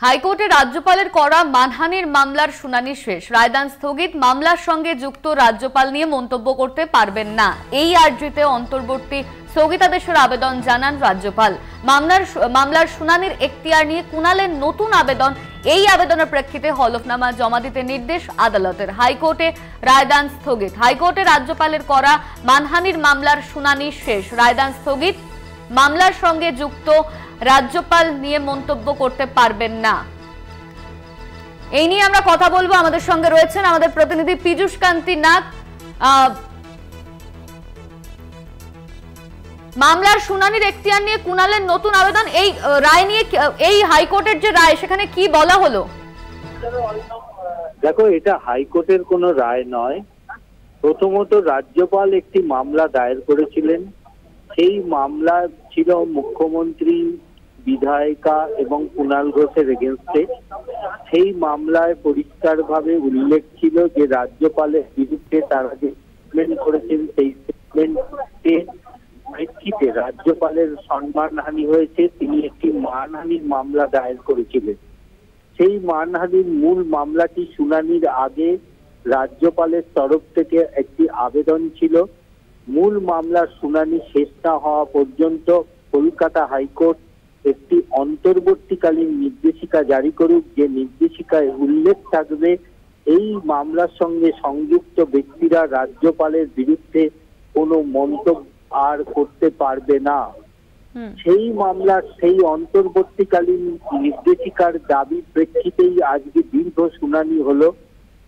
হাইকোর্টে রাজ্যপালের করা মানহানির মামলার শুনানি শেষ, রায়দান স্থগিত। মামলার সঙ্গে যুক্ত রাজ্যপাল নিয়ে মন্তব্য করতে পারবেন না, এই আর্জিতে অন্তর্বর্তী স্থগিতাদেশের আবেদন জানান রাজ্যপাল। মামলার শুনানির এখতিয়ার নিয়ে কুণালের নতুন আবেদন, এই আবেদনের প্রেক্ষিতে হলফনামা জমা দিতে নির্দেশ আদালতের। হাইকোর্টে রায়দান স্থগিত। হাইকোর্টে রাজ্যপালের করা মানহানির মামলার শুনানি শেষ, রায়দান স্থগিত। মামলার সঙ্গে যুক্ত রাজ্যপাল নিয়ে মন্তব্য করতে পারবেন না। এই নিয়ে আমরা কথা বলবো। আমাদের সঙ্গে রয়েছেন আমাদের প্রতিনিধি পীযূষ কান্তি নাগ। মামলার শুনানির এখতিয়ার নিয়ে কুণালের নতুন আবেদন, এই রায় নিয়ে, এই হাইকোর্টের যে রায় সেখানে কি বলা হলো? দেখো, এটা হাইকোর্টের কোনো রায় নয়। প্রথমত রাজ্যপাল একটি মামলা দায়ের করেছিলেন। সেই মামলা ছিল মুখ্যমন্ত্রী, বিধায়িকা এবং কুণাল ঘোষের এগেনস্টে। সেই মামলায় পরিষ্কারভাবে উল্লেখ ছিল যে রাজ্যপালের বিরুদ্ধে তারা যে স্টেটমেন্ট করেছেন সেই স্টেটমেন্টের প্রেক্ষিতে রাজ্যপালের সম্মানহানি হয়েছে, তিনি একটি মানহানির মামলা দায়ের করেছিলেন। সেই মানহানির মূল মামলাটি শুনানির আগে রাজ্যপালের তরফ থেকে একটি আবেদন ছিল। মূল মামলার শুনানি শেষ না হওয়া পর্যন্ত কলকাতা হাইকোর্ট একটি অন্তর্বর্তীকালীন নির্দেশিকা জারি করুক, যে নির্দেশিকায় উল্লেখ থাকবে এই মামলার সঙ্গে সংযুক্ত ব্যক্তিরা রাজ্যপালের বিরুদ্ধে কোনো মন্তব্য আর করতে পারবে না। সেই মামলার সেই অন্তর্বর্তীকালীন নির্দেশিকার দাবি প্রেক্ষিতেই আজকে দীর্ঘ শুনানি হলো।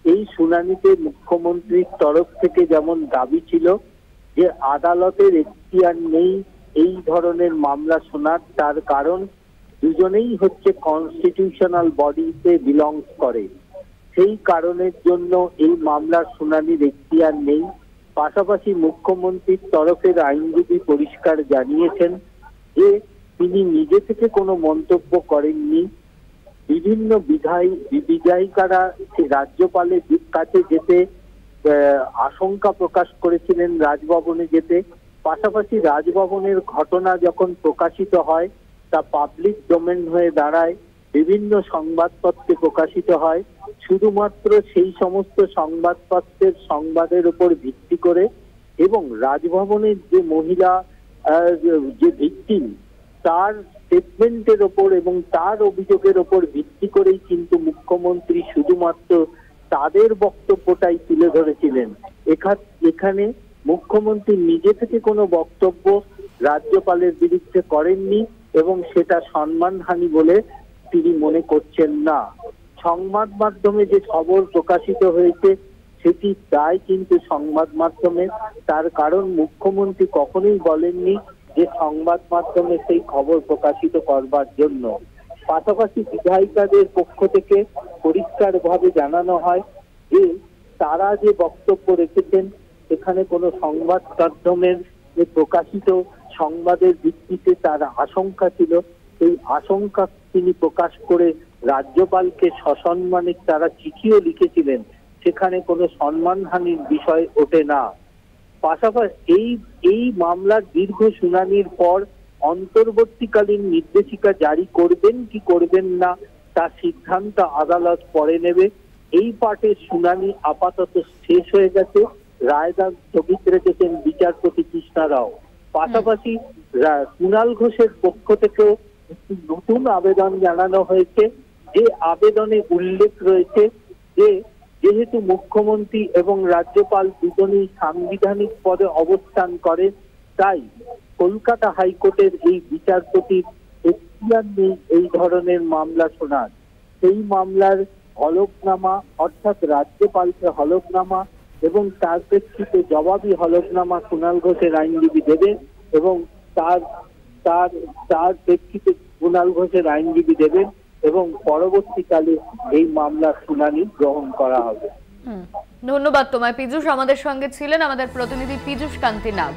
এই শুনানিতে মুখ্যমন্ত্রীর তরফ থেকে যেমন দাবি ছিল যে আদালতের এখতিয়ার নেই এই ধরনের মামলা শোনার, তার কারণ দুজনেই হচ্ছে কনস্টিটিউশনাল বডিতে বিলংস করে, সেই কারণের জন্য এই মামলার শুনানির এখতিয়ার নেই। পাশাপাশি মুখ্যমন্ত্রীর তরফের আইনজীবী পরিষ্কার জানিয়েছেন যে তিনি নিজে থেকে কোনো মন্তব্য করেননি। বিভিন্ন বিধায়িকারা রাজ্যপালের কাছে যেতে আশঙ্কা প্রকাশ করেছিলেন, রাজভবনে যেতে। পাশাপাশি রাজভবনের ঘটনা যখন প্রকাশিত হয় তা পাবলিক ডোমেন হয়ে দাঁড়ায়, বিভিন্ন সংবাদপত্রে প্রকাশিত হয়। শুধুমাত্র সেই সমস্ত সংবাদপত্রের সংবাদের উপর ভিত্তি করে এবং রাজভবনের যে মহিলা যে ভিকটিম তার স্টেটমেন্টের ওপর এবং তার অভিযোগের ওপর ভিত্তি করেই কিন্তু মুখ্যমন্ত্রী শুধুমাত্র তাদের বক্তব্যটাই তুলে ধরেছিলেন। এখানে মুখ্যমন্ত্রী নিজে থেকে কোনো বক্তব্য রাজ্যপালের বিরুদ্ধে করেননি এবং সেটা সম্মানহানি বলে তিনি মনে করছেন না। সংবাদ মাধ্যমে যে খবর প্রকাশিত হয়েছে সেটি দায় কিন্তু সংবাদ মাধ্যমে, তার কারণ মুখ্যমন্ত্রী কখনোই বলেননি যে সংবাদ মাধ্যমে সেই খবর প্রকাশিত করবার জন্য। পাশাপাশি বিধায়িকাদের পক্ষ থেকে পরিষ্কারভাবে জানানো হয় যে তারা যে বক্তব্য রেখেছেন এখানে কোনো সংবাদ মাধ্যমের প্রকাশিত সংবাদের ভিত্তিতে তার আশঙ্কা ছিল, সেই আশঙ্কা তিনি প্রকাশ করে রাজ্যপালকে সসম্মানে তারা চিঠিও লিখেছিলেন, সেখানে কোনো সম্মানহানির বিষয় ওঠে না। পাশাপাশি এই মামলার দীর্ঘ শুনানির পর অন্তর্বর্তীকালীন নির্দেশিকা জারি করবেন কি করবেন না তার সিদ্ধান্ত আদালত পরে নেবে। এই পার্টের শুনানি আপাতত শেষ হয়ে গেছে, রায়দান স্থগিত রেখেছেন বিচারপতি কৃষ্ণা রাও। পাশাপাশি কুণাল ঘোষের পক্ষ থেকেও একটি নতুন আবেদন জানানো হয়েছে, যে আবেদনে উল্লেখ রয়েছে যে যেহেতু মুখ্যমন্ত্রী এবং রাজ্যপাল দুজনেই সাংবিধানিক পদে অবস্থান করে, তাই কলকাতা হাইকোর্টের এই বিচারপতির এখতিয়ার নেই এই ধরনের মামলা শোনার। সেই মামলার হলফনামা অর্থাৎ রাজ্যপালকে হলফনামা এবং তার প্রেক্ষিতে জবাবি হলফনামা কুণাল ঘোষের আইনজীবী দেবে এবং তার প্রেক্ষিতে কুণাল ঘোষের আইনজীবী দেবেন এবং পরবর্তীকালে এই মামলার শুনানি গ্রহণ করা হবে। ধন্যবাদ তোমায় পীযূষ। আমাদের সঙ্গে ছিলেন আমাদের প্রতিনিধি পীযূষ কান্তি নাগ।